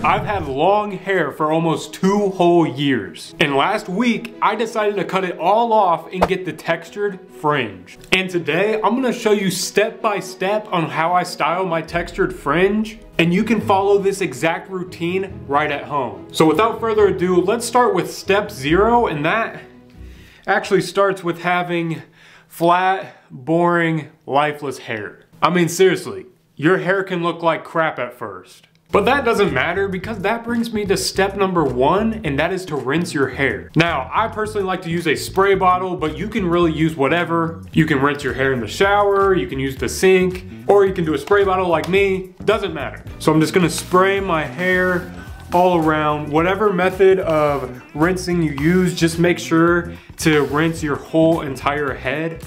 I've had long hair for almost 2 whole years. And last week, I decided to cut it all off and get the textured fringe. And today, I'm gonna show you step by step on how I style my textured fringe. And you can follow this exact routine right at home. So without further ado, let's start with step 0, and that actually starts with having flat, boring, lifeless hair. I mean, seriously, your hair can look like crap at first. But that doesn't matter because that brings me to step number 1, and that is to rinse your hair. Now, I personally like to use a spray bottle, but you can really use whatever. You can rinse your hair in the shower, you can use the sink, or you can do a spray bottle like me, doesn't matter. So I'm just gonna spray my hair all around. Whatever method of rinsing you use, just make sure to rinse your whole entire head.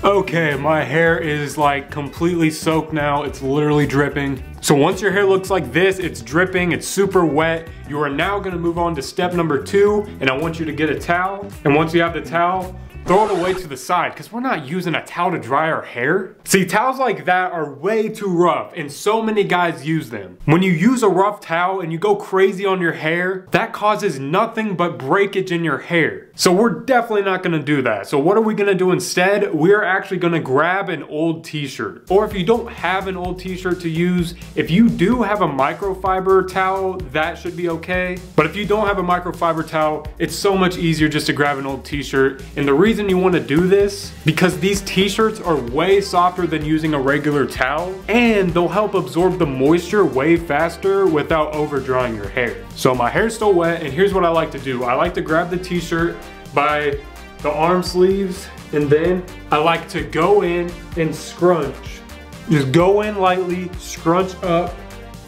Okay, my hair is like completely soaked now. It's literally dripping. So once your hair looks like this, it's dripping, it's super wet, you are now gonna move on to step number 2, and I want you to get a towel. And once you have the towel, throw it away to the side, because we're not using a towel to dry our hair. See, towels like that are way too rough, and so many guys use them. When you use a rough towel and you go crazy on your hair, that causes nothing but breakage in your hair. So we're definitely not gonna do that. So what are we gonna do instead? We're actually gonna grab an old t-shirt. Or if you don't have an old t-shirt to use, if you do have a microfiber towel, that should be okay. But if you don't have a microfiber towel, it's so much easier just to grab an old t-shirt. And the reason you want to do this, because these t-shirts are way softer than using a regular towel, and they'll help absorb the moisture way faster without over drying your hair. So my hair's still wet, and here's what I like to do. I like to grab the t-shirt by the arm sleeves, and then I like to go in and scrunch. Just go in lightly, scrunch up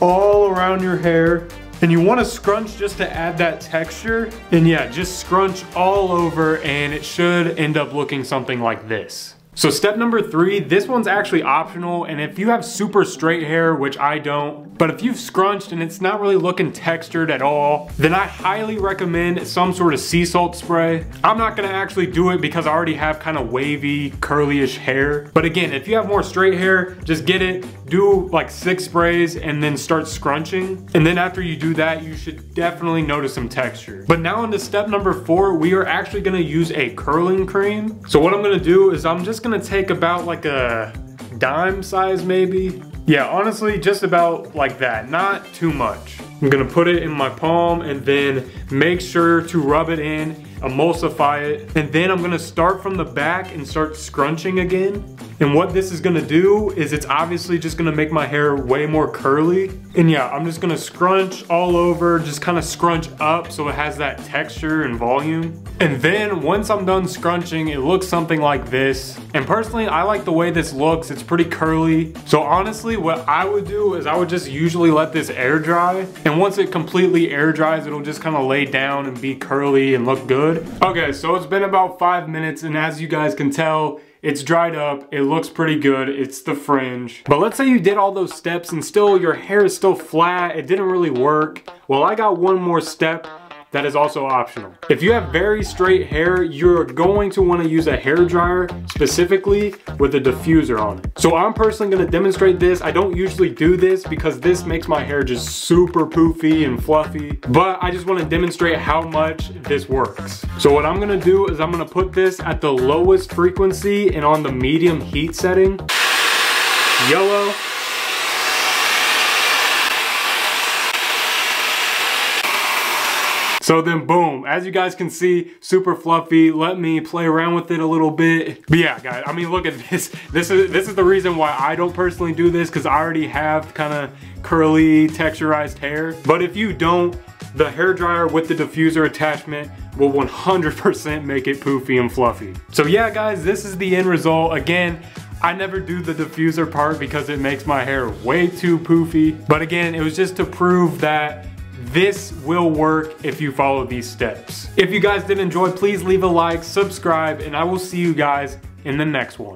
all around your hair. And you want to scrunch just to add that texture. And yeah, just scrunch all over, and it should end up looking something like this. So step number 3, this one's actually optional, and if you have super straight hair, which I don't, but if you've scrunched and it's not really looking textured at all, then I highly recommend some sort of sea salt spray. I'm not gonna actually do it because I already have kind of wavy, curly-ish hair. But again, if you have more straight hair, just get it, do like 6 sprays, and then start scrunching. And then after you do that, you should definitely notice some texture. But now into step number 4, we are actually gonna use a curling cream. So what I'm gonna do is I'm just gonna take about like a dime size maybe. Yeah, honestly, just about like that, not too much. I'm gonna put it in my palm and then make sure to rub it in, emulsify it, and then I'm gonna start from the back and start scrunching again. And what this is gonna do is it's obviously just gonna make my hair way more curly. And yeah, I'm just gonna scrunch all over, just kind of scrunch up so it has that texture and volume. And then once I'm done scrunching, it looks something like this. And personally, I like the way this looks. It's pretty curly. So honestly, what I would do is I would just usually let this air dry. And once it completely air dries, it'll just kind of lay down and be curly and look good. Okay, so it's been about 5 minutes, and as you guys can tell, it's dried up, it looks pretty good, it's the fringe. But let's say you did all those steps and still your hair is still flat, it didn't really work. Well, I got one more step that is also optional. If you have very straight hair, you're going to want to use a hair dryer, specifically with a diffuser on it. So I'm personally going to demonstrate this. I don't usually do this because this makes my hair just super poofy and fluffy, but I just want to demonstrate how much this works. So what I'm going to do is I'm going to put this at the lowest frequency and on the medium heat setting. Yellow. So then boom, as you guys can see, super fluffy. Let me play around with it a little bit. But yeah, guys, I mean, look at this. This is the reason why I don't personally do this, because I already have kind of curly, texturized hair. But if you don't, the hair dryer with the diffuser attachment will 100% make it poofy and fluffy. So yeah, guys, this is the end result. Again, I never do the diffuser part because it makes my hair way too poofy. But again, it was just to prove that this will work if you follow these steps. If you guys did enjoy, please leave a like, subscribe, and I will see you guys in the next one.